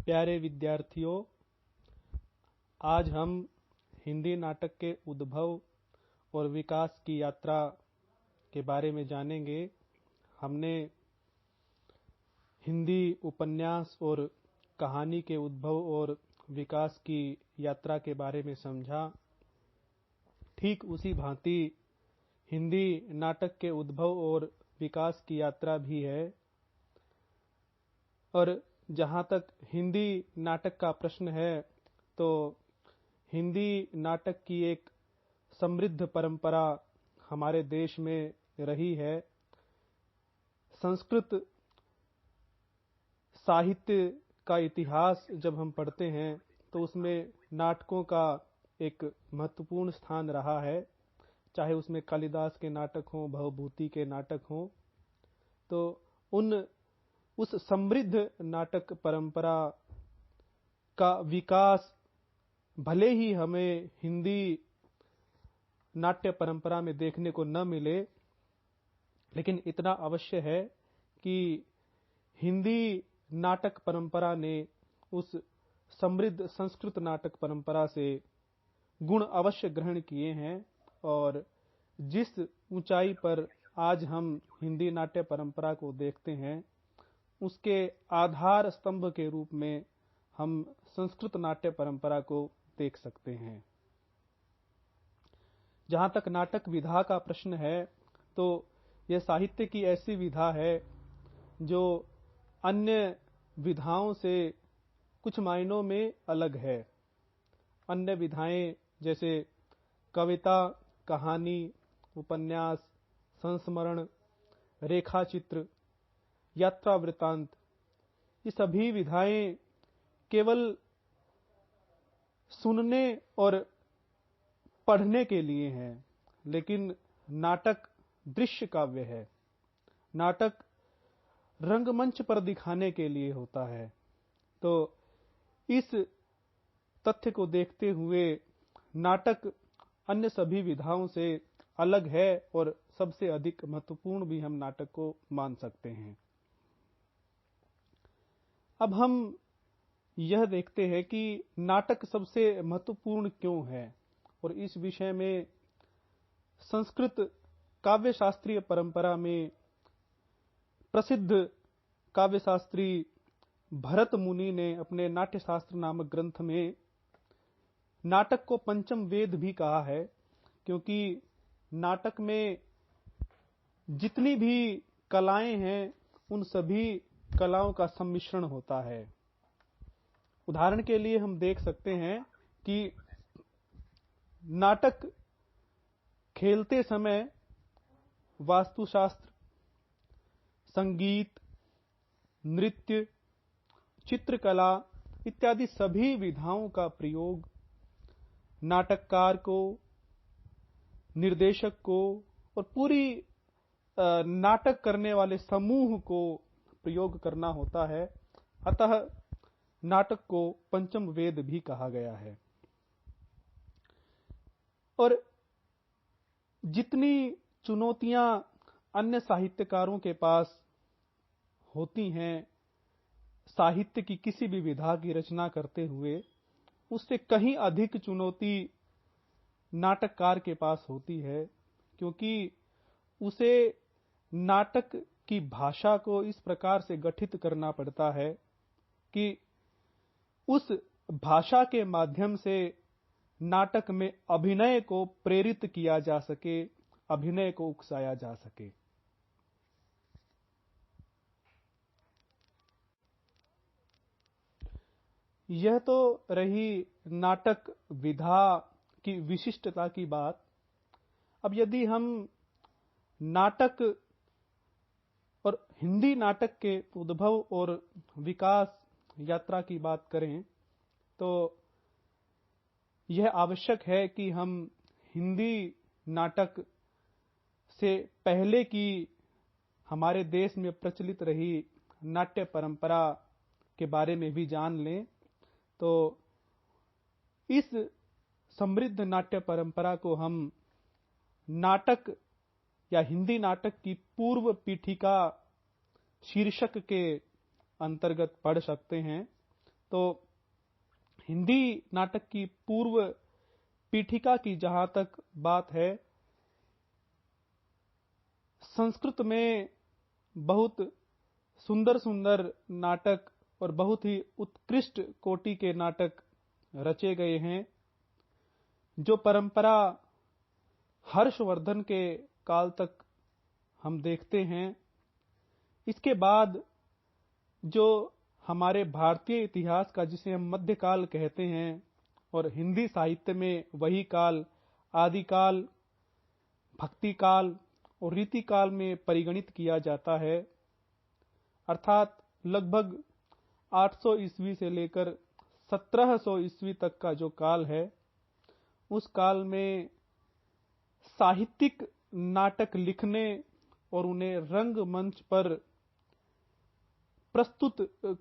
प्यारे विद्यार्थियों, आज हम हिंदी नाटक के उद्भव और विकास की यात्रा के बारे में जानेंगे। हमने हिंदी उपन्यास और कहानी के उद्भव और विकास की यात्रा के बारे में समझा। ठीक उसी भांति हिंदी नाटक के उद्भव और विकास की यात्रा भी है। और जहाँ तक हिंदी नाटक का प्रश्न है, तो हिंदी नाटक की एक समृद्ध परंपरा हमारे देश में रही है। संस्कृत साहित्य का इतिहास जब हम पढ़ते हैं तो उसमें नाटकों का एक महत्वपूर्ण स्थान रहा है। चाहे उसमें कालिदास के नाटक हों, भवभूति के नाटक हों, तो उस समृद्ध नाटक परंपरा का विकास भले ही हमें हिंदी नाट्य परंपरा में देखने को न मिले, लेकिन इतना अवश्य है कि हिंदी नाटक परंपरा ने उस समृद्ध संस्कृत नाटक परंपरा से गुण अवश्य ग्रहण किए हैं। और जिस ऊंचाई पर आज हम हिंदी नाट्य परंपरा को देखते हैं, उसके आधार स्तंभ के रूप में हम संस्कृत नाट्य परंपरा को देख सकते हैं। जहाँ तक नाटक विधा का प्रश्न है, तो यह साहित्य की ऐसी विधा है जो अन्य विधाओं से कुछ मायनों में अलग है। अन्य विधाएं जैसे कविता, कहानी, उपन्यास, संस्मरण, रेखाचित्र, यात्रा वृत्तांत, ये सभी विधाएं केवल सुनने और पढ़ने के लिए हैं, लेकिन नाटक दृश्य काव्य है। नाटक रंगमंच पर दिखाने के लिए होता है। तो इस तथ्य को देखते हुए नाटक अन्य सभी विधाओं से अलग है और सबसे अधिक महत्वपूर्ण भी हम नाटक को मान सकते हैं। अब हम यह देखते हैं कि नाटक सबसे महत्वपूर्ण क्यों है, और इस विषय में संस्कृत काव्य शास्त्रीय परंपरा में प्रसिद्ध काव्यशास्त्री भरत मुनि ने अपने नाट्यशास्त्र नामक ग्रंथ में नाटक को पंचम वेद भी कहा है, क्योंकि नाटक में जितनी भी कलाएं हैं उन सभी कलाओं का सम्मिश्रण होता है। उदाहरण के लिए हम देख सकते हैं कि नाटक खेलते समय वास्तुशास्त्र, संगीत, नृत्य, चित्रकला इत्यादि सभी विधाओं का प्रयोग नाटककार को, निर्देशक को और पूरी नाटक करने वाले समूह को प्रयोग करना होता है। अतः नाटक को पंचम वेद भी कहा गया है। और जितनी चुनौतियां अन्य साहित्यकारों के पास होती हैं साहित्य की किसी भी विधा की रचना करते हुए, उससे कहीं अधिक चुनौती नाटककार के पास होती है, क्योंकि उसे नाटक की भाषा को इस प्रकार से गठित करना पड़ता है कि उस भाषा के माध्यम से नाटक में अभिनय को प्रेरित किया जा सके, अभिनय को उकसाया जा सके। यह तो रही नाटक विधा की विशिष्टता की बात। अब यदि हम नाटक और हिंदी नाटक के उद्भव और विकास यात्रा की बात करें, तो यह आवश्यक है कि हम हिंदी नाटक से पहले की हमारे देश में प्रचलित रही नाट्य परंपरा के बारे में भी जान लें। तो इस समृद्ध नाट्य परंपरा को हम नाटक या हिंदी नाटक की पूर्व पीठिका शीर्षक के अंतर्गत पढ़ सकते हैं। तो हिंदी नाटक की पूर्व पीठिका की जहां तक बात है, संस्कृत में बहुत सुंदर सुंदर नाटक और बहुत ही उत्कृष्ट कोटि के नाटक रचे गए हैं, जो परंपरा हर्षवर्धन के काल तक हम देखते हैं। इसके बाद जो हमारे भारतीय इतिहास का, जिसे हम मध्यकाल कहते हैं, और हिंदी साहित्य में वही काल आदिकाल, भक्ति काल और रीति काल में परिगणित किया जाता है, अर्थात लगभग 800 ईस्वी से लेकर 1700 ईस्वी तक का जो काल है, उस काल में साहित्यिक नाटक लिखने और उन्हें रंगमंच पर प्रस्तुत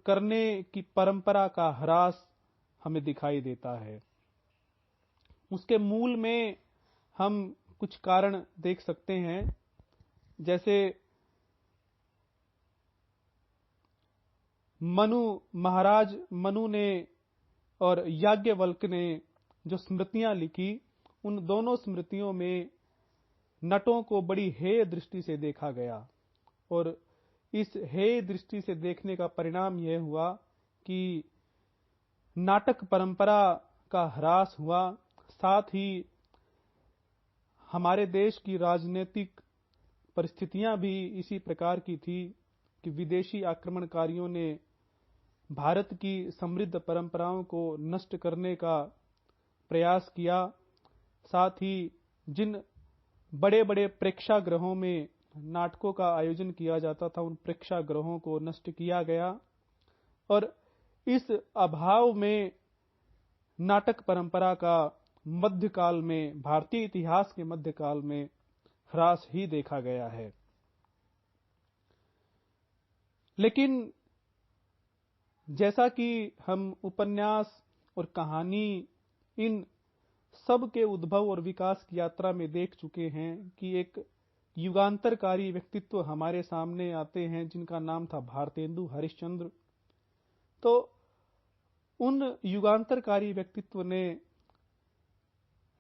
करने की परंपरा का ह्रास हमें दिखाई देता है। उसके मूल में हम कुछ कारण देख सकते हैं, जैसे महाराज मनु ने और याज्ञवल्क्य ने जो स्मृतियां लिखी, उन दोनों स्मृतियों में नटों को बड़ी हेय दृष्टि से देखा गया, और इस हेय दृष्टि से देखने का परिणाम यह हुआ कि नाटक परंपरा का ह्रास हुआ। साथ ही हमारे देश की राजनीतिक परिस्थितियां भी इसी प्रकार की थी कि विदेशी आक्रमणकारियों ने भारत की समृद्ध परंपराओं को नष्ट करने का प्रयास किया। साथ ही जिन बड़े बड़े प्रेक्षागृहों में नाटकों का आयोजन किया जाता था, उन प्रेक्षागृहों को नष्ट किया गया, और इस अभाव में नाटक परंपरा का मध्यकाल में, भारतीय इतिहास के मध्यकाल में ह्रास ही देखा गया है। लेकिन जैसा कि हम उपन्यास और कहानी इन सब के उद्भव और विकास की यात्रा में देख चुके हैं कि एक युगांतरकारी व्यक्तित्व हमारे सामने आते हैं, जिनका नाम था भारतेंदु हरिश्चंद्र। तो उन युगांतरकारी व्यक्तित्व ने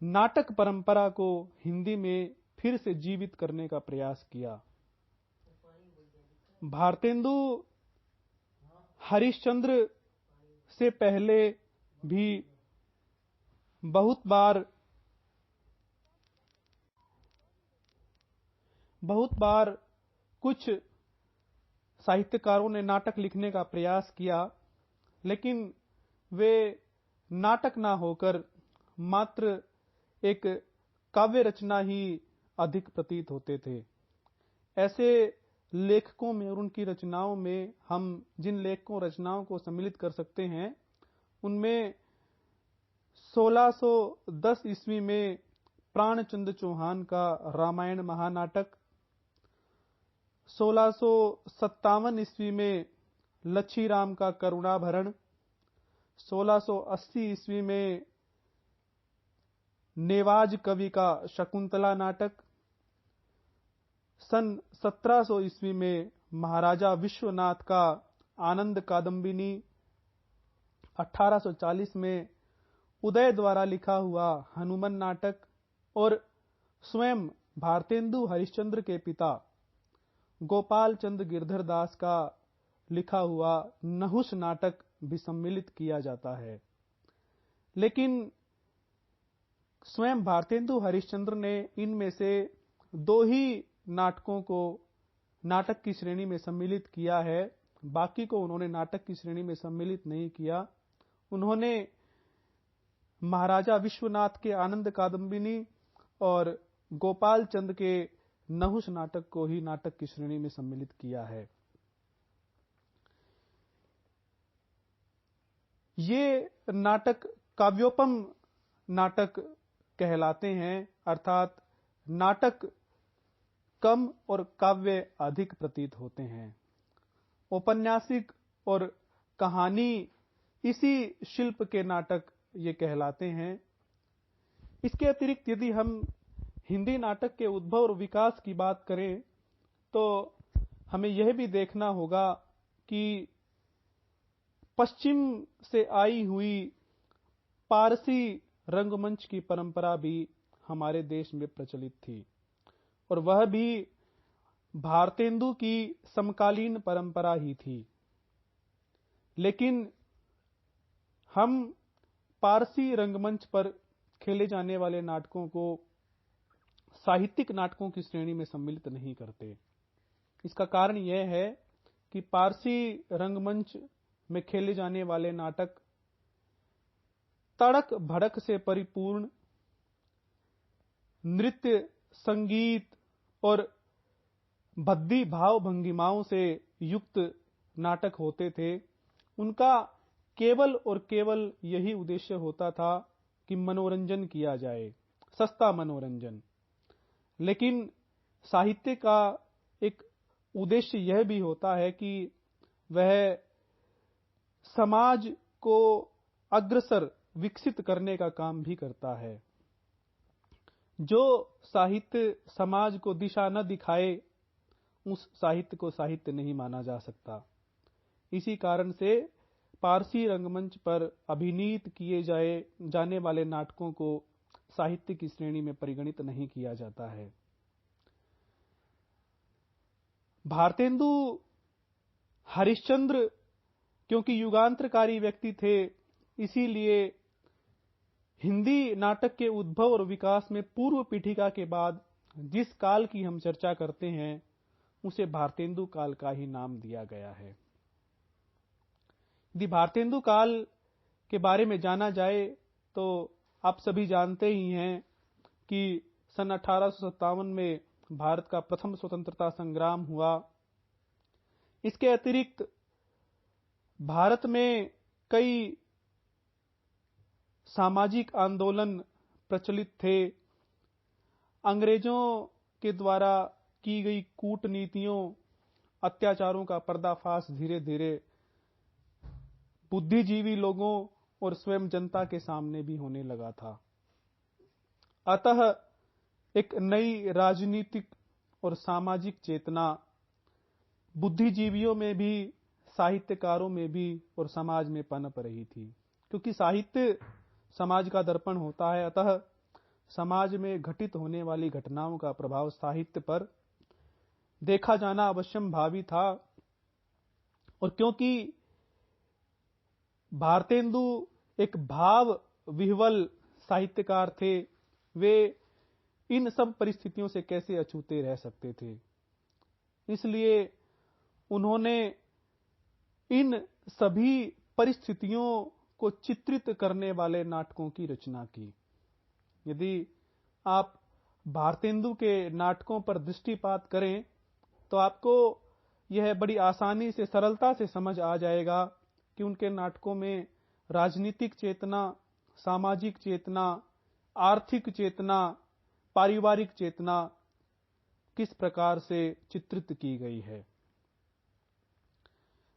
नाटक परंपरा को हिंदी में फिर से जीवित करने का प्रयास किया। भारतेंदु हरिश्चंद्र से पहले भी बहुत बार कुछ साहित्यकारों ने नाटक लिखने का प्रयास किया, लेकिन वे नाटक ना होकर मात्र एक काव्य रचना ही अधिक प्रतीत होते थे। ऐसे लेखकों में और उनकी रचनाओं में हम जिन लेखकों रचनाओं को सम्मिलित कर सकते हैं, उनमें 1610 ईस्वी में प्राणचंद चौहान का रामायण महानाटक, 1657 ईस्वी में लच्छीराम का करुणाभरण, 1680 ईस्वी में नेवाज कवि का शकुंतला नाटक, सन 1700 ईस्वी में महाराजा विश्वनाथ का आनंद कादंबिनी, 1840 में उदय द्वारा लिखा हुआ हनुमान नाटक, और स्वयं भारतेंदु हरिश्चंद्र के पिता गोपाल चंद गिरधर दास का लिखा हुआ नहुष नाटक भी सम्मिलित किया जाता है। लेकिन स्वयं भारतेंदु हरिश्चंद्र ने इनमें से 2 ही नाटकों को नाटक की श्रेणी में सम्मिलित किया है, बाकी को उन्होंने नाटक की श्रेणी में सम्मिलित नहीं किया। उन्होंने महाराजा विश्वनाथ के आनंद कादंबिनी और गोपाल चंद के नहुष नाटक को ही नाटक की श्रेणी में सम्मिलित किया है। ये नाटक काव्योपम नाटक कहलाते हैं, अर्थात नाटक कम और काव्य अधिक प्रतीत होते हैं। औपन्यासिक और कहानी इसी शिल्प के नाटक ये कहलाते हैं। इसके अतिरिक्त यदि हम हिंदी नाटक के उद्भव और विकास की बात करें, तो हमें यह भी देखना होगा कि पश्चिम से आई हुई पारसी रंगमंच की परंपरा भी हमारे देश में प्रचलित थी, और वह भी भारतेंदु की समकालीन परंपरा ही थी। लेकिन हम पारसी रंगमंच पर खेले जाने वाले नाटकों को साहित्यिक नाटकों की श्रेणी में सम्मिलित नहीं करते। इसका कारण यह है कि पारसी रंगमंच में खेले जाने वाले नाटक तड़क भड़क से परिपूर्ण, नृत्य, संगीत और भद्दी भाव भंगिमाओं से युक्त नाटक होते थे। उनका केवल और केवल यही उद्देश्य होता था कि मनोरंजन किया जाए, सस्ता मनोरंजन। लेकिन साहित्य का एक उद्देश्य यह भी होता है कि वह समाज को अग्रसर विकसित करने का काम भी करता है। जो साहित्य समाज को दिशा न दिखाए, उस साहित्य को साहित्य नहीं माना जा सकता। इसी कारण से पारसी रंगमंच पर अभिनीत किए जाने वाले नाटकों को साहित्य की श्रेणी में परिगणित नहीं किया जाता है। भारतेंदु हरिश्चंद्र क्योंकि युगांतरकारी व्यक्ति थे, इसीलिए हिंदी नाटक के उद्भव और विकास में पूर्व पीठिका के बाद जिस काल की हम चर्चा करते हैं, उसे भारतेंदु काल का ही नाम दिया गया है। यदि भारतेंदु काल के बारे में जाना जाए तो आप सभी जानते ही हैं कि सन 1857 में भारत का प्रथम स्वतंत्रता संग्राम हुआ। इसके अतिरिक्त भारत में कई सामाजिक आंदोलन प्रचलित थे। अंग्रेजों के द्वारा की गई कूटनीतियों, अत्याचारों का पर्दाफाश धीरे धीरे बुद्धिजीवी लोगों और स्वयं जनता के सामने भी होने लगा था। अतः एक नई राजनीतिक और सामाजिक चेतना बुद्धिजीवियों में भी, साहित्यकारों में भी और समाज में पनप रही थी। क्योंकि साहित्य समाज का दर्पण होता है, अतः समाज में घटित होने वाली घटनाओं का प्रभाव साहित्य पर देखा जाना अवश्यंभावी था। और क्योंकि भारतेंदु एक भाव विह्वल साहित्यकार थे, वे इन सब परिस्थितियों से कैसे अछूते रह सकते थे। इसलिए उन्होंने इन सभी परिस्थितियों को चित्रित करने वाले नाटकों की रचना की। यदि आप भारतेंदु के नाटकों पर दृष्टिपात करें तो आपको यह बड़ी आसानी से, सरलता से समझ आ जाएगा कि उनके नाटकों में राजनीतिक चेतना, सामाजिक चेतना, आर्थिक चेतना, पारिवारिक चेतना किस प्रकार से चित्रित की गई है।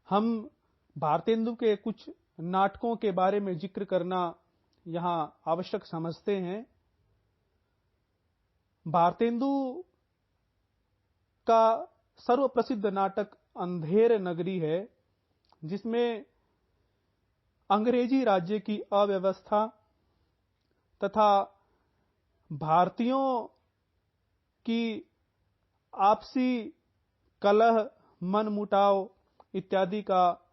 हम भारतेंदु के कुछ नाटकों के बारे में जिक्र करना यहां आवश्यक समझते हैं। भारतेंदु का सर्वप्रसिद्ध नाटक अंधेर नगरी है, जिसमें अंग्रेजी राज्य की अव्यवस्था तथा भारतीयों की आपसी कलह, मनमुटाव इत्यादि का,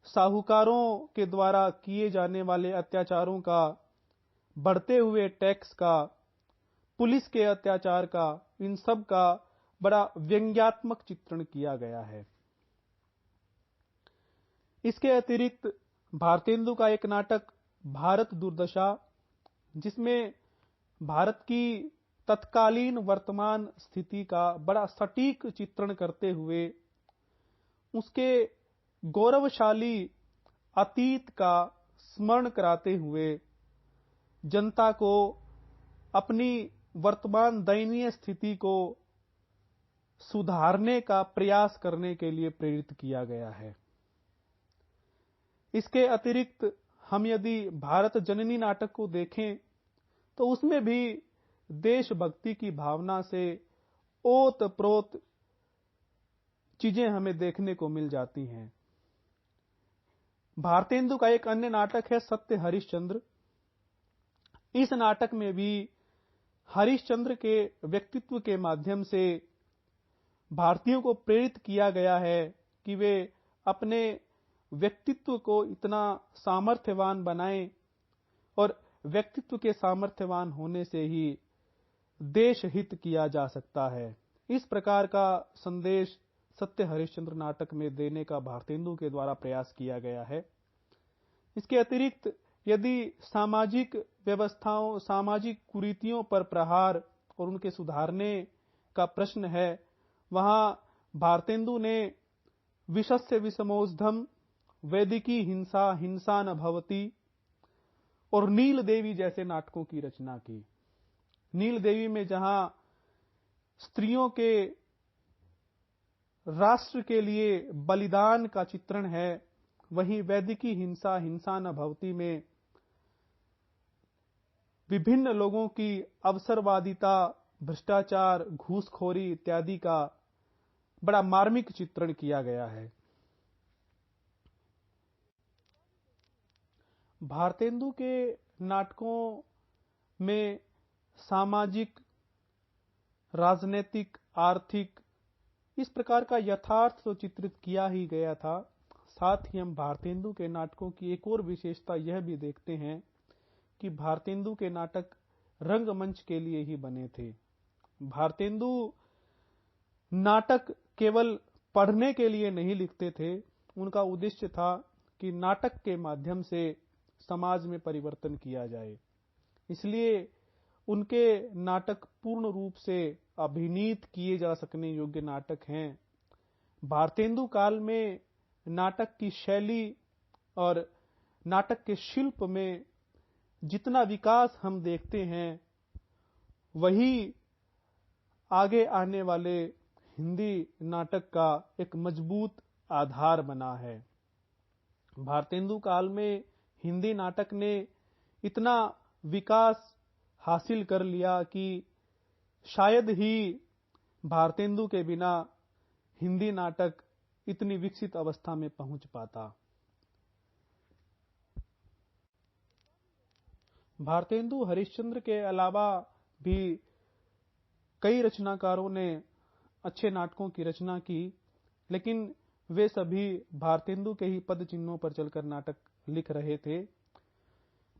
साहूकारों के द्वारा किए जाने वाले अत्याचारों का, बढ़ते हुए टैक्स का, पुलिस के अत्याचार का, इन सब का बड़ा व्यंग्यात्मक चित्रण किया गया है। इसके अतिरिक्त भारतेंदु का एक नाटक भारत दुर्दशा, जिसमें भारत की तत्कालीन वर्तमान स्थिति का बड़ा सटीक चित्रण करते हुए उसके गौरवशाली अतीत का स्मरण कराते हुए जनता को अपनी वर्तमान दयनीय स्थिति को सुधारने का प्रयास करने के लिए प्रेरित किया गया है। इसके अतिरिक्त हम यदि भारत जननी नाटक को देखें तो उसमें भी देशभक्ति की भावना से ओत-प्रोत चीजें हमें देखने को मिल जाती हैं। भारतेंदु का एक अन्य नाटक है सत्य हरिश्चंद्र। इस नाटक में भी हरिश्चंद्र के व्यक्तित्व के माध्यम से भारतीयों को प्रेरित किया गया है कि वे अपने व्यक्तित्व को इतना सामर्थ्यवान बनाएं और व्यक्तित्व के सामर्थ्यवान होने से ही देश हित किया जा सकता है। इस प्रकार का संदेश सत्य हरिश्चंद्र नाटक में देने का भारतेंदु के द्वारा प्रयास किया गया है। इसके अतिरिक्त यदि सामाजिक व्यवस्थाओं, सामाजिक कुरीतियों पर प्रहार और उनके सुधारने का प्रश्न है, वहां भारतेंदु ने विषस्य विषमोद्धम, वैदिकी हिंसा हिंसा न भवति और नील देवी जैसे नाटकों की रचना की। नील देवी में जहां स्त्रियों के राष्ट्र के लिए बलिदान का चित्रण है, वहीं वैदिकी हिंसा हिंसा न भवति में विभिन्न लोगों की अवसरवादिता, भ्रष्टाचार, घूसखोरी इत्यादि का बड़ा मार्मिक चित्रण किया गया है। भारतेंदु के नाटकों में सामाजिक, राजनीतिक, आर्थिक इस प्रकार का यथार्थ तो चित्रित किया ही गया था। साथ ही हम भारतेंदु के नाटकों की एक और विशेषता यह भी देखते हैं कि भारतेंदु के नाटक रंगमंच के लिए ही बने थे। भारतेंदु नाटक केवल पढ़ने के लिए नहीं लिखते थे, उनका उद्देश्य था कि नाटक के माध्यम से समाज में परिवर्तन किया जाए। इसलिए उनके नाटक पूर्ण रूप से अभिनीत किए जा सकने योग्य नाटक हैं। भारतेंदु काल में नाटक की शैली और नाटक के शिल्प में जितना विकास हम देखते हैं, वही आगे आने वाले हिंदी नाटक का एक मजबूत आधार बना है। भारतेंदु काल में हिंदी नाटक ने इतना विकास हासिल कर लिया कि शायद ही भारतेंदु के बिना हिंदी नाटक इतनी विकसित अवस्था में पहुंच पाता। भारतेंदु हरिश्चंद्र के अलावा भी कई रचनाकारों ने अच्छे नाटकों की रचना की, लेकिन वे सभी भारतेंदु के ही पद चिन्हों पर चलकर नाटक लिख रहे थे।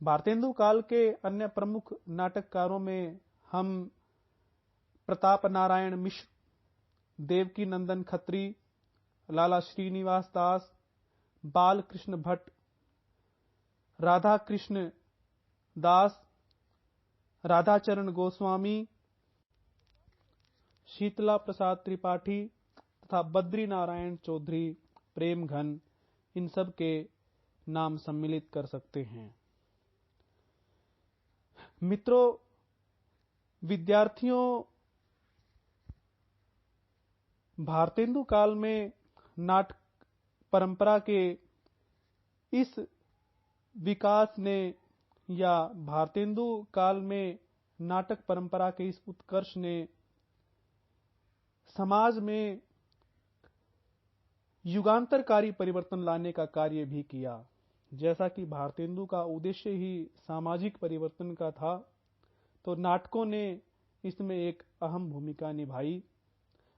भारतेंदु काल के अन्य प्रमुख नाटककारों में हम प्रताप नारायण मिश्र, देवकी नंदन खत्री, लाला श्रीनिवास दास, बाल कृष्ण भट्ट, राधा कृष्ण दास, राधाचरण गोस्वामी, शीतला प्रसाद त्रिपाठी तथा बद्री नारायण चौधरी, प्रेम घन, इन सब के नाम सम्मिलित कर सकते हैं। मित्रों, विद्यार्थियों, भारतेंदु काल में नाटक परंपरा के इस विकास ने या भारतेंदु काल में नाटक परंपरा के इस उत्कर्ष ने समाज में युगांतरकारी परिवर्तन लाने का कार्य भी किया। जैसा कि भारतेंदु का उद्देश्य ही सामाजिक परिवर्तन का था, तो नाटकों ने इसमें एक अहम भूमिका निभाई।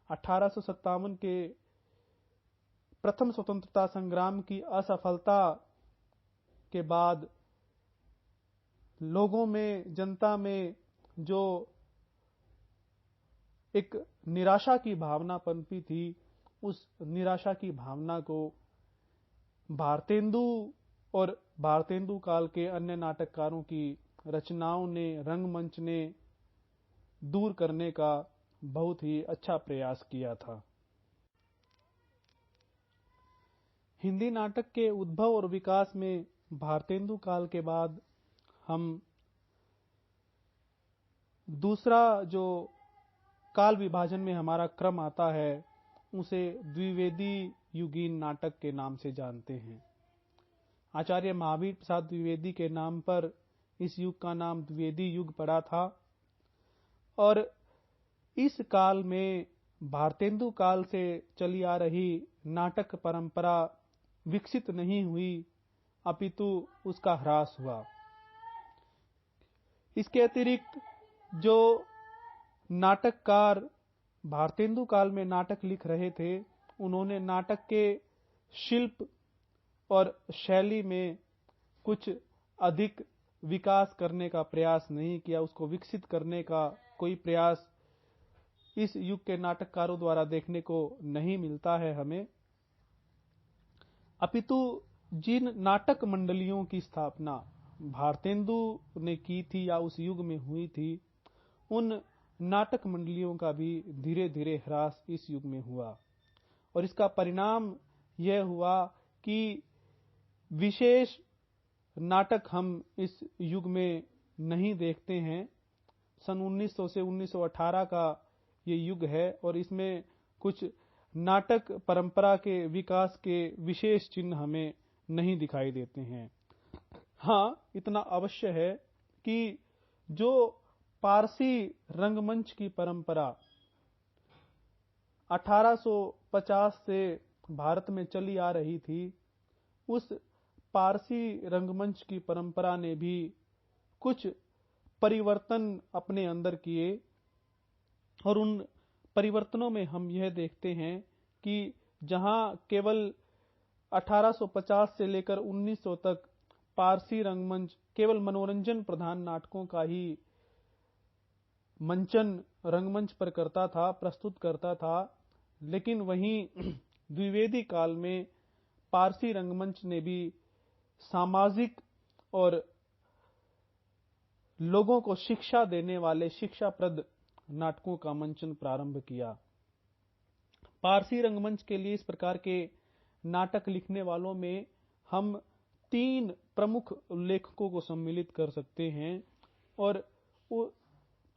1857 के प्रथम स्वतंत्रता संग्राम की असफलता के बाद लोगों में, जनता में जो एक निराशा की भावना पनपी थी, उस निराशा की भावना को भारतेंदु और भारतेंदु काल के अन्य नाटककारों की रचनाओं ने, रंगमंच ने दूर करने का बहुत ही अच्छा प्रयास किया था। हिंदी नाटक के उद्भव और विकास में भारतेंदु काल के बाद हम दूसरा जो काल विभाजन में हमारा क्रम आता है, उसे द्विवेदी युगीन नाटक के नाम से जानते हैं। आचार्य महावीर प्रसाद द्विवेदी के नाम पर इस युग का नाम द्विवेदी युग पड़ा था और इस काल में भारतेंदु काल से चली आ रही नाटक परंपरा विकसित नहीं हुई, अपितु उसका ह्रास हुआ। इसके अतिरिक्त जो नाटककार भारतेंदु काल में नाटक लिख रहे थे, उन्होंने नाटक के शिल्प और शैली में कुछ अधिक विकास करने का प्रयास नहीं किया, उसको विकसित करने का कोई प्रयास इस युग के नाटककारों द्वारा देखने को नहीं मिलता है हमें। अपितु जिन नाटक मंडलियों की स्थापना भारतेंदु ने की थी या उस युग में हुई थी, उन नाटक मंडलियों का भी धीरे धीरे ह्रास इस युग में हुआ। और इसका परिणाम यह हुआ कि विशेष नाटक हम इस युग में नहीं देखते हैं। सन 1900 से 1918 का ये युग है और इसमें कुछ नाटक परंपरा के विकास के विशेष चिन्ह हमें नहीं दिखाई देते हैं। हाँ, इतना अवश्य है कि जो पारसी रंगमंच की परंपरा 1850 से भारत में चली आ रही थी, उस पारसी रंगमंच की परंपरा ने भी कुछ परिवर्तन अपने अंदर किए और उन परिवर्तनों में हम यह देखते हैं कि जहां केवल 1850 से लेकर 1900 तक पारसी रंगमंच केवल मनोरंजन प्रधान नाटकों का ही मंचन रंगमंच पर करता था, प्रस्तुत करता था, लेकिन वहीं द्विवेदी काल में पारसी रंगमंच ने भी सामाजिक और लोगों को शिक्षा देने वाले शिक्षाप्रद नाटकों का मंचन प्रारंभ किया। पारसी रंगमंच के लिए इस प्रकार के नाटक लिखने वालों में हम 3 प्रमुख लेखकों को सम्मिलित कर सकते हैं। और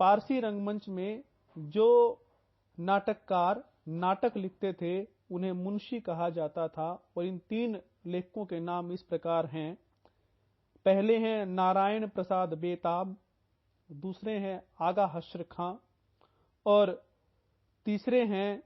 पारसी रंगमंच में जो नाटककार नाटक लिखते थे, उन्हें मुंशी कहा जाता था। और इन 3 लेखकों के नाम इस प्रकार हैं। पहले हैं नारायण प्रसाद बेताब, दूसरे हैं आगा हश्र खां और तीसरे हैं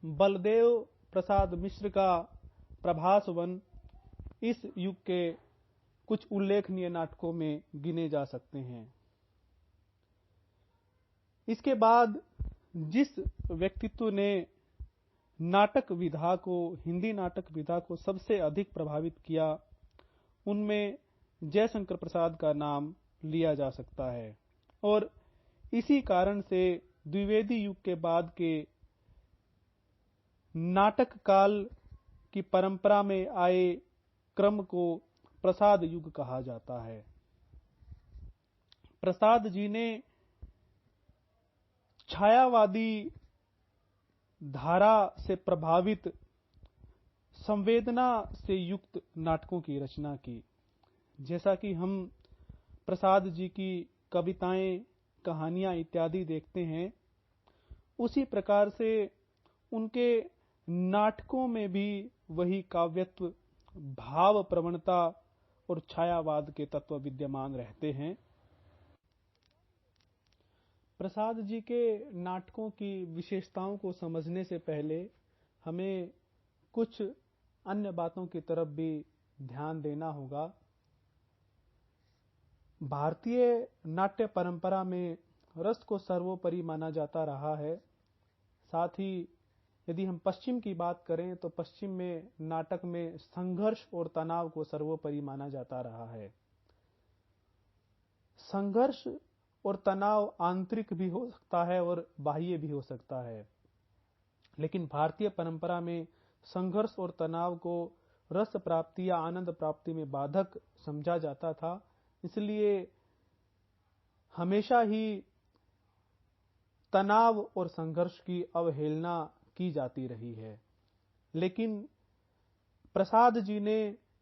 बलदेव प्रसाद मिश्र का प्रभास वन इस युग के कुछ उल्लेखनीय नाटकों में गिने जा सकते हैं। इसके बाद जिस व्यक्तित्व ने नाटक विधा को, हिंदी नाटक विधा को सबसे अधिक प्रभावित किया, उनमें जयशंकर प्रसाद का नाम लिया जा सकता है। और इसी कारण से द्विवेदी युग के बाद के नाटक काल की परंपरा में आए क्रम को प्रसाद युग कहा जाता है। प्रसाद जी ने छायावादी धारा से प्रभावित संवेदना से युक्त नाटकों की रचना की। जैसा कि हम प्रसाद जी की कविताएं, कहानियां इत्यादि देखते हैं, उसी प्रकार से उनके नाटकों में भी वही काव्यत्व, भाव प्रवणता और छायावाद के तत्व विद्यमान रहते हैं। प्रसाद जी के नाटकों की विशेषताओं को समझने से पहले हमें कुछ अन्य बातों की तरफ भी ध्यान देना होगा। भारतीय नाट्य परंपरा में रस को सर्वोपरि माना जाता रहा है। साथ ही यदि हम पश्चिम की बात करें तो पश्चिम में नाटक में संघर्ष और तनाव को सर्वोपरि माना जाता रहा है। संघर्ष और तनाव आंतरिक भी हो सकता है और बाह्य भी हो सकता है, लेकिन भारतीय परंपरा में संघर्ष और तनाव को रस प्राप्ति या आनंद प्राप्ति में बाधक समझा जाता था। इसलिए हमेशा ही तनाव और संघर्ष की अवहेलना की जाती रही है। लेकिन प्रसाद जी ने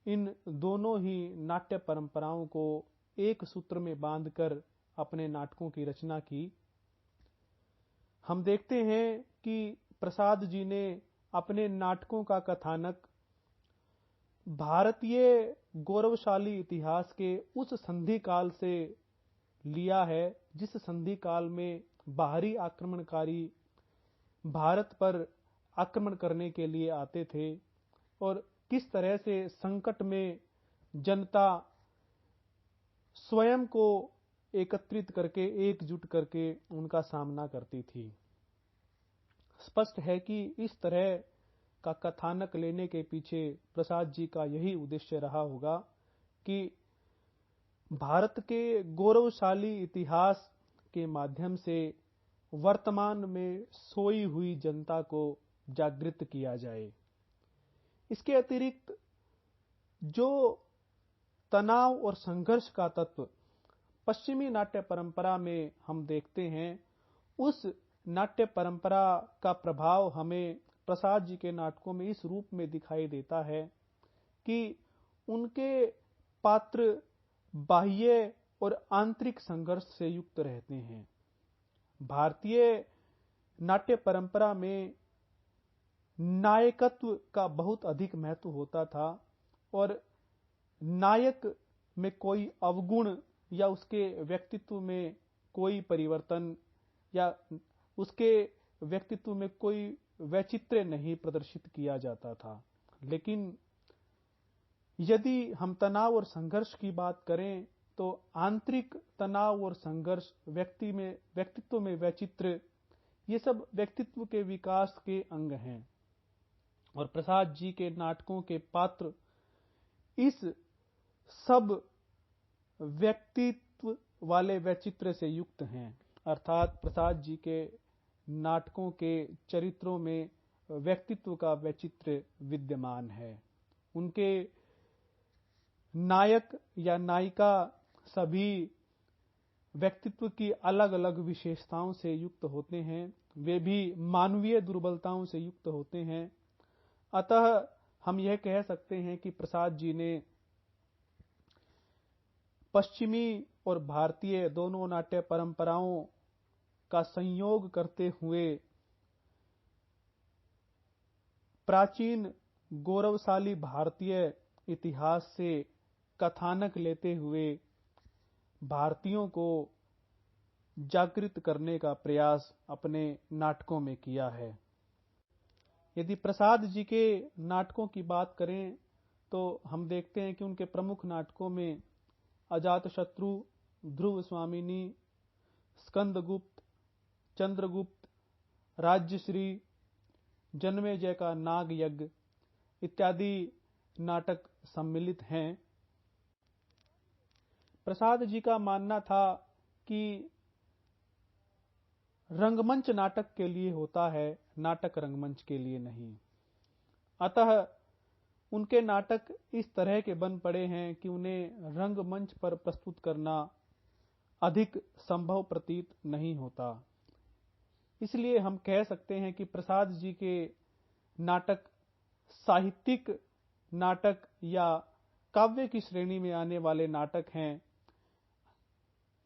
इन दोनों ही नाट्य परंपराओं को एक सूत्र में बांधकर अपने नाटकों की रचना की। हम देखते हैं कि प्रसाद जी ने अपने नाटकों का कथानक भारतीय गौरवशाली इतिहास के उस संधि काल से लिया है जिस संधि काल में बाहरी आक्रमणकारी भारत पर आक्रमण करने के लिए आते थे और किस तरह से संकट में जनता स्वयं को एकत्रित करके एकजुट करके उनका सामना करती थी। स्पष्ट है कि इस तरह का कथानक लेने के पीछे प्रसाद जी का यही उद्देश्य रहा होगा कि भारत के गौरवशाली इतिहास के माध्यम से वर्तमान में सोई हुई जनता को जागृत किया जाए। इसके अतिरिक्त जो तनाव और संघर्ष का तत्व पश्चिमी नाट्य परंपरा में हम देखते हैं, उस नाट्य परंपरा का प्रभाव हमें प्रसाद जी के नाटकों में इस रूप में दिखाई देता है कि उनके पात्र बाह्य और आंतरिक संघर्ष से युक्त रहते हैं। भारतीय नाट्य परंपरा में नायकत्व का बहुत अधिक महत्व होता था और नायक में कोई अवगुण या उसके व्यक्तित्व में कोई परिवर्तन या उसके व्यक्तित्व में कोई वैचित्र्य नहीं प्रदर्शित किया जाता था। लेकिन यदि हम तनाव और संघर्ष की बात करें तो आंतरिक तनाव और संघर्ष व्यक्तित्व में वैचित्र्य, ये सब व्यक्तित्व के विकास के अंग हैं और प्रसाद जी के नाटकों के पात्र इस सब व्यक्तित्व वाले वैचित्र्य से युक्त हैं। अर्थात प्रसाद जी के नाटकों के चरित्रों में व्यक्तित्व का वैचित्र्य विद्यमान है। उनके नायक या नायिका सभी व्यक्तित्व की अलग अलग विशेषताओं से युक्त होते हैं, वे भी मानवीय दुर्बलताओं से युक्त होते हैं। अतः हम यह कह सकते हैं कि प्रसाद जी ने पश्चिमी और भारतीय दोनों नाट्य परंपराओं का संयोग करते हुए प्राचीन गौरवशाली भारतीय इतिहास से कथानक लेते हुए भारतीयों को जागृत करने का प्रयास अपने नाटकों में किया है। यदि प्रसाद जी के नाटकों की बात करें तो हम देखते हैं कि उनके प्रमुख नाटकों में अजातशत्रु, ध्रुव स्वामिनी, स्कंदगुप्त, चंद्रगुप्त, राज्यश्री, जन्मेजय का नाग यज्ञ इत्यादि नाटक सम्मिलित हैं। प्रसाद जी का मानना था कि रंगमंच नाटक के लिए होता है, नाटक रंगमंच के लिए नहीं। अतः उनके नाटक इस तरह के बन पड़े हैं कि उन्हें रंगमंच पर प्रस्तुत करना अधिक संभव प्रतीत नहीं होता। इसलिए हम कह सकते हैं कि प्रसाद जी के नाटक साहित्यिक नाटक या काव्य की श्रेणी में आने वाले नाटक हैं।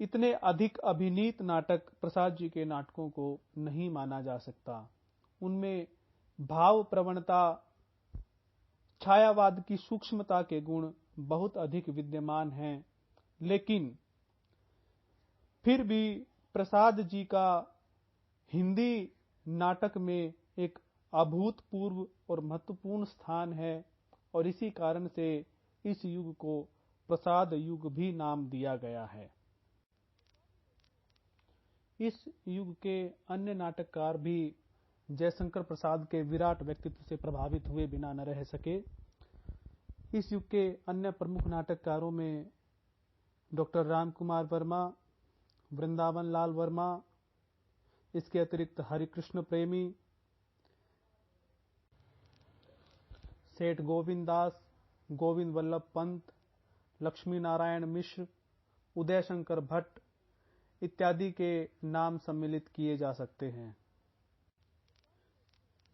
इतने अधिक अभिनीत नाटक प्रसाद जी के नाटकों को नहीं माना जा सकता। उनमें भाव प्रवणता, छायावाद की सूक्ष्मता के गुण बहुत अधिक विद्यमान हैं, लेकिन फिर भी प्रसाद जी का हिंदी नाटक में एक अभूतपूर्व और महत्वपूर्ण स्थान है और इसी कारण से इस युग को प्रसाद युग भी नाम दिया गया है। इस युग के अन्य नाटककार भी जयशंकर प्रसाद के विराट व्यक्तित्व से प्रभावित हुए बिना न रह सके। इस युग के अन्य प्रमुख नाटककारों में डॉक्टर रामकुमार वर्मा, वृंदावन लाल वर्मा, इसके अतिरिक्त हरिकृष्ण प्रेमी, सेठ गोविंद दास, गोविंद वल्लभ पंत, लक्ष्मी नारायण मिश्र, उदय शंकर भट्ट इत्यादि के नाम सम्मिलित किए जा सकते हैं।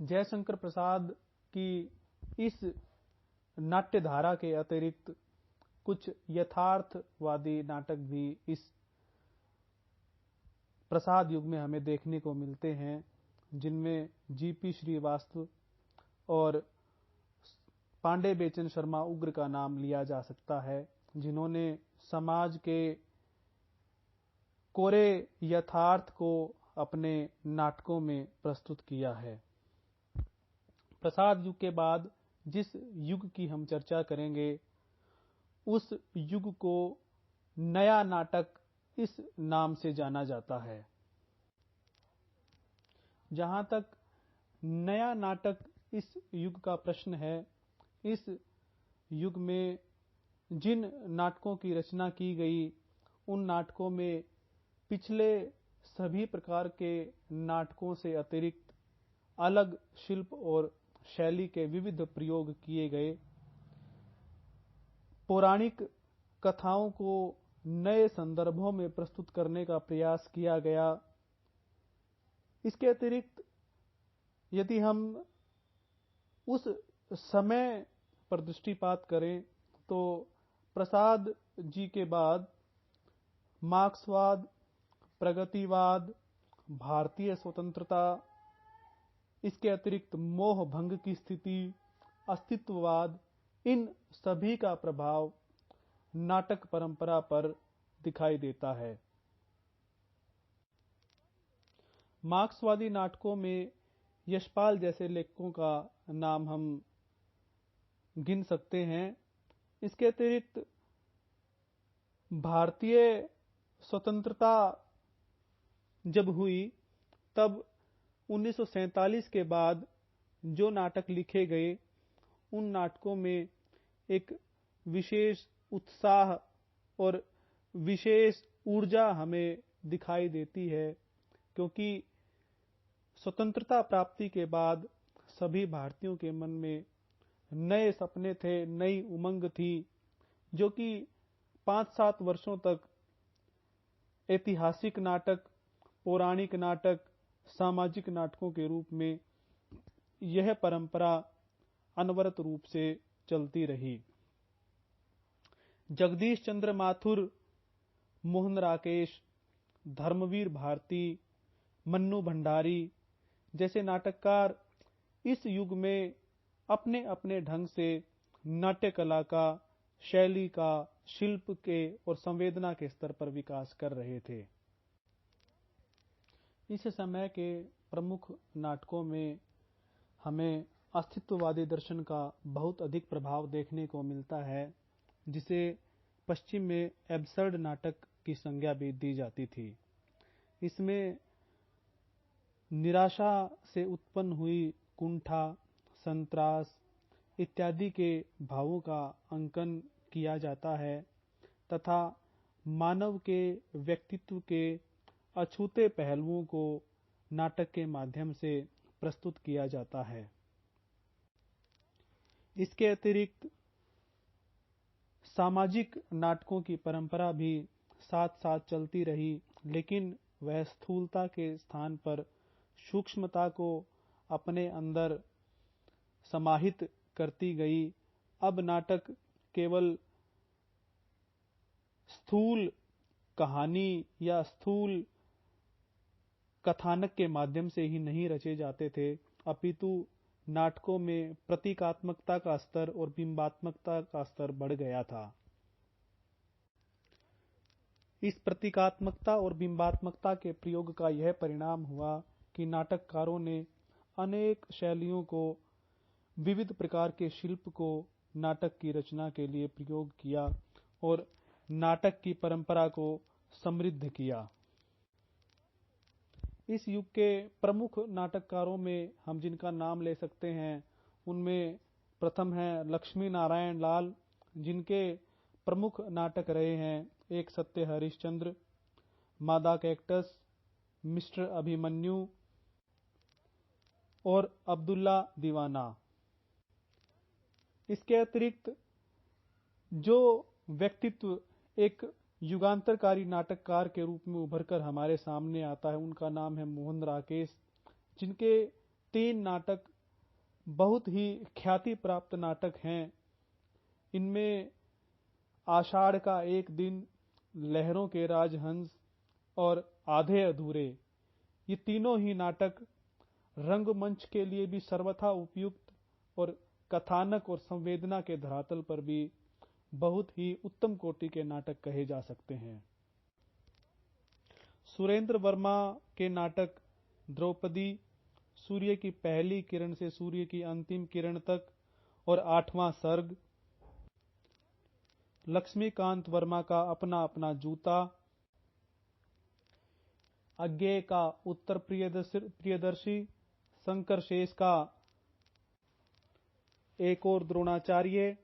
जयशंकर प्रसाद की इस नाट्य धारा के अतिरिक्त कुछ यथार्थवादी नाटक भी इस प्रसाद युग में हमें देखने को मिलते हैं, जिनमें जीपी श्रीवास्तव और पांडे बेचन शर्मा उग्र का नाम लिया जा सकता है, जिन्होंने समाज के कोरे यथार्थ को अपने नाटकों में प्रस्तुत किया है। प्रसाद युग के बाद जिस युग की हम चर्चा करेंगे, उस युग को नया नाटक इस नाम से जाना जाता है। जहां तक नया नाटक इस युग का प्रश्न है, इस युग में जिन नाटकों की रचना की गई, उन नाटकों में पिछले सभी प्रकार के नाटकों से अतिरिक्त अलग शिल्प और शैली के विविध प्रयोग किए गए। पौराणिक कथाओं को नए संदर्भों में प्रस्तुत करने का प्रयास किया गया। इसके अतिरिक्त यदि हम उस समय पर दृष्टिपात करें तो प्रसाद जी के बाद मार्क्सवाद, प्रगतिवाद, भारतीय स्वतंत्रता, इसके अतिरिक्त मोह भंग की स्थिति, अस्तित्ववाद, इन सभी का प्रभाव नाटक परंपरा पर दिखाई देता है। मार्क्सवादी नाटकों में यशपाल जैसे लेखकों का नाम हम गिन सकते हैं। इसके अतिरिक्त भारतीय स्वतंत्रता जब हुई, तब 1947 के बाद जो नाटक लिखे गए, उन नाटकों में एक विशेष उत्साह और विशेष ऊर्जा हमें दिखाई देती है, क्योंकि स्वतंत्रता प्राप्ति के बाद सभी भारतीयों के मन में नए सपने थे, नई उमंग थी, जो कि 5-7 वर्षों तक ऐतिहासिक नाटक, पौराणिक नाटक, सामाजिक नाटकों के रूप में यह परंपरा अनवरत रूप से चलती रही। जगदीश चंद्र माथुर, मोहन राकेश, धर्मवीर भारती, मन्नू भंडारी जैसे नाटककार इस युग में अपने अपने ढंग से नाट्य कला का, शैली का, शिल्प के और संवेदना के स्तर पर विकास कर रहे थे। इस समय के प्रमुख नाटकों में हमें अस्तित्ववादी दर्शन का बहुत अधिक प्रभाव देखने को मिलता है, जिसे पश्चिम में एब्सर्ड नाटक की संज्ञा भी दी जाती थी। इसमें निराशा से उत्पन्न हुई कुंठा, संत्रास इत्यादि के भावों का अंकन किया जाता है तथा मानव के व्यक्तित्व के अछूते पहलुओं को नाटक के माध्यम से प्रस्तुत किया जाता है। इसके अतिरिक्त सामाजिक नाटकों की परंपरा भी साथ साथ चलती रही, लेकिन वह स्थूलता के स्थान पर सूक्ष्मता को अपने अंदर समाहित करती गई। अब नाटक केवल स्थूल कहानी या स्थूल कथानक के माध्यम से ही नहीं रचे जाते थे, अपितु नाटकों में प्रतीकात्मकता का स्तर और बिंबात्मकता का स्तर बढ़ गया था। इस प्रतीकात्मकता और बिंबात्मकता के प्रयोग का यह परिणाम हुआ कि नाटककारों ने अनेक शैलियों को, विविध प्रकार के शिल्प को नाटक की रचना के लिए प्रयोग किया और नाटक की परंपरा को समृद्ध किया। इस युग के प्रमुख नाटककारों में हम जिनका नाम ले सकते हैं, उनमें प्रथम हैं लक्ष्मी नारायण लाल, जिनके प्रमुख नाटक रहे हैं एक सत्य हरिश्चंद्र, मादा कैक्टस, मिस्टर अभिमन्यु और अब्दुल्ला दीवाना। इसके अतिरिक्त जो व्यक्तित्व एक युगांतरकारी नाटककार के रूप में उभरकर हमारे सामने आता है, उनका नाम है मोहन राकेश, जिनके 3 नाटक बहुत ही ख्याति प्राप्त नाटक हैं। इनमें आषाढ़ का एक दिन, लहरों के राजहंस और आधे अधूरे, ये तीनों ही नाटक रंगमंच के लिए भी सर्वथा उपयुक्त और कथानक और संवेदना के धरातल पर भी बहुत ही उत्तम कोटि के नाटक कहे जा सकते हैं। सुरेंद्र वर्मा के नाटक द्रौपदी, सूर्य की पहली किरण से सूर्य की अंतिम किरण तक और आठवां सर्ग, लक्ष्मीकांत वर्मा का अपना अपना जूता, अज्ञेय का उत्तर प्रियदर्शी, शंकर शेष का एक और द्रोणाचार्य,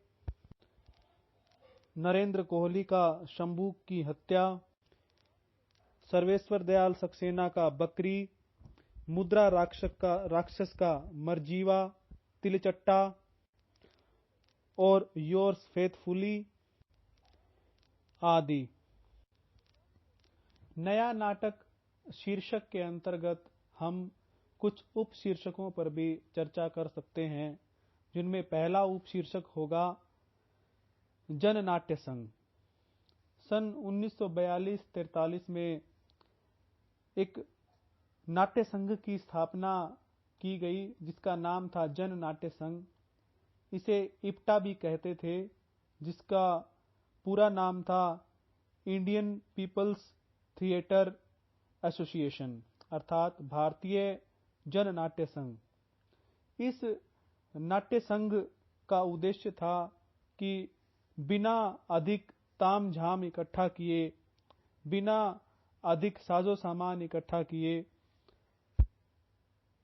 नरेंद्र कोहली का शंभू की हत्या, सर्वेश्वर दयाल सक्सेना का बकरी, मुद्रा राक्षस का मरजीवा, तिलचट्टा और योर्स फेथफुली आदि। नया नाटक शीर्षक के अंतर्गत हम कुछ उप शीर्षकों पर भी चर्चा कर सकते हैं, जिनमें पहला उप शीर्षक होगा जन नाट्य संघ। सन 1942-43 में एक नाट्य संघ की स्थापना की गई, जिसका नाम था जन नाट्य संघ। इसे इप्टा भी कहते थे, जिसका पूरा नाम था इंडियन पीपल्स थिएटर एसोसिएशन, अर्थात भारतीय जन नाट्य संघ। इस नाट्य संघ का उद्देश्य था कि बिना अधिक तामझाम इकट्ठा किए, बिना अधिक साजो सामान इकट्ठा किए,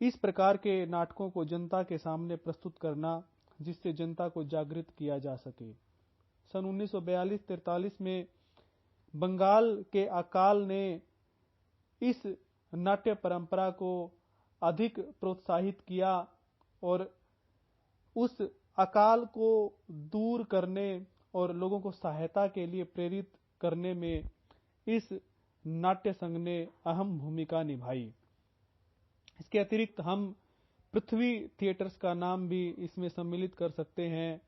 इस प्रकार के नाटकों को जनता के सामने प्रस्तुत करना, जिससे जनता को जागृत किया जा सके। सन 1942-43 में बंगाल के अकाल ने इस नाट्य परंपरा को अधिक प्रोत्साहित किया और उस अकाल को दूर करने और लोगों को सहायता के लिए प्रेरित करने में इस नाट्य संघ ने अहम भूमिका निभाई। इसके अतिरिक्त हम पृथ्वी थिएटर्स का नाम भी इसमें सम्मिलित कर सकते हैं,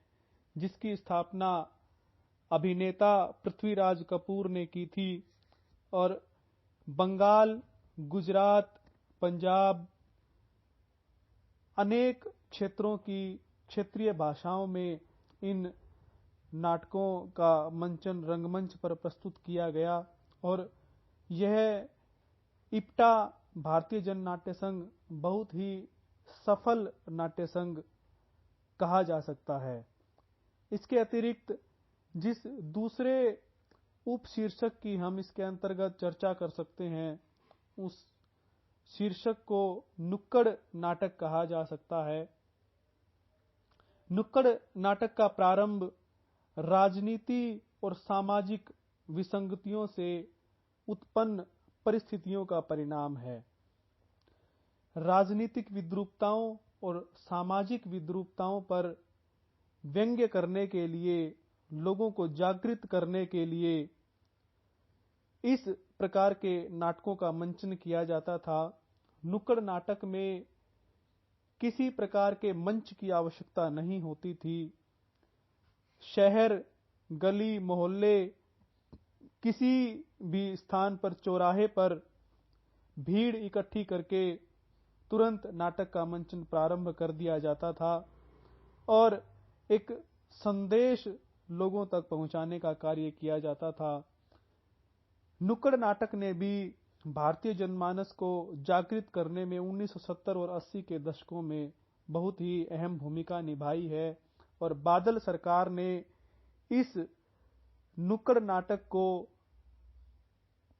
जिसकी स्थापना अभिनेता पृथ्वीराज कपूर ने की थी और बंगाल, गुजरात, पंजाब, अनेक क्षेत्रों की क्षेत्रीय भाषाओं में इन नाटकों का मंचन रंगमंच पर प्रस्तुत किया गया और यह इप्टा भारतीय जन नाट्य संघ बहुत ही सफल नाट्य संघ कहा जा सकता है। इसके अतिरिक्त जिस दूसरे उप शीर्षक की हम इसके अंतर्गत चर्चा कर सकते हैं, उस शीर्षक को नुक्कड़ नाटक कहा जा सकता है। नुक्कड़ नाटक का प्रारंभ राजनीति और सामाजिक विसंगतियों से उत्पन्न परिस्थितियों का परिणाम है। राजनीतिक विद्रूपताओं और सामाजिक विद्रूपताओं पर व्यंग्य करने के लिए, लोगों को जागृत करने के लिए इस प्रकार के नाटकों का मंचन किया जाता था। नुक्कड़ नाटक में किसी प्रकार के मंच की आवश्यकता नहीं होती थी। शहर, गली, मोहल्ले, किसी भी स्थान पर, चौराहे पर भीड़ इकट्ठी करके तुरंत नाटक का मंचन प्रारंभ कर दिया जाता था और एक संदेश लोगों तक पहुंचाने का कार्य किया जाता था। नुक्कड़ नाटक ने भी भारतीय जनमानस को जागृत करने में 1970 और 80 के दशकों में बहुत ही अहम भूमिका निभाई है और बादल सरकार ने इस नुक्कड़ नाटक को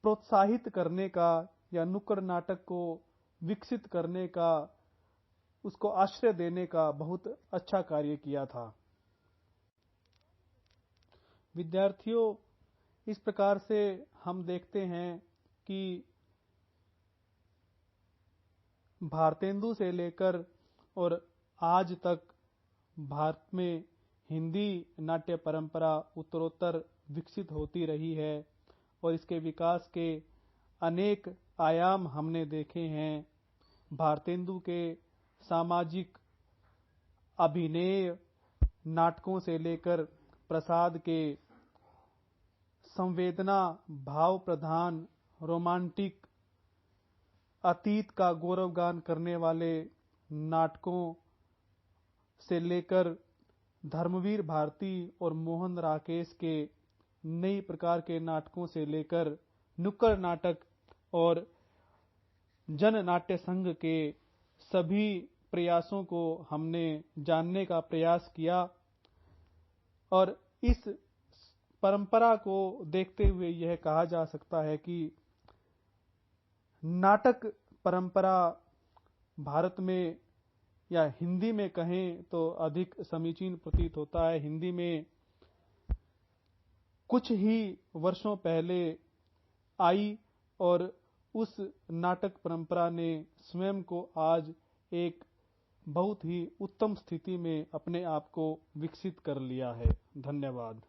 प्रोत्साहित करने का या नुक्कड़ नाटक को विकसित करने का, उसको आश्रय देने का बहुत अच्छा कार्य किया था। विद्यार्थियों, इस प्रकार से हम देखते हैं कि भारतेंदु से लेकर और आज तक भारत में हिंदी नाट्य परंपरा उत्तरोत्तर विकसित होती रही है और इसके विकास के अनेक आयाम हमने देखे हैं। भारतेंदु के सामाजिक अभिनय नाटकों से लेकर प्रसाद के संवेदना भाव प्रधान रोमांटिक अतीत का गौरवगान करने वाले नाटकों से लेकर धर्मवीर भारती और मोहन राकेश के नई प्रकार के नाटकों से लेकर नुक्कड़ नाटक और जन नाट्य संघ के सभी प्रयासों को हमने जानने का प्रयास किया और इस परंपरा को देखते हुए यह कहा जा सकता है कि नाटक परंपरा भारत में या हिंदी में कहें तो अधिक समीचीन प्रतीत होता है। हिंदी में कुछ ही वर्षों पहले आई और उस नाटक परंपरा ने स्वयं को आज एक बहुत ही उत्तम स्थिति में अपने आप को विकसित कर लिया है। धन्यवाद।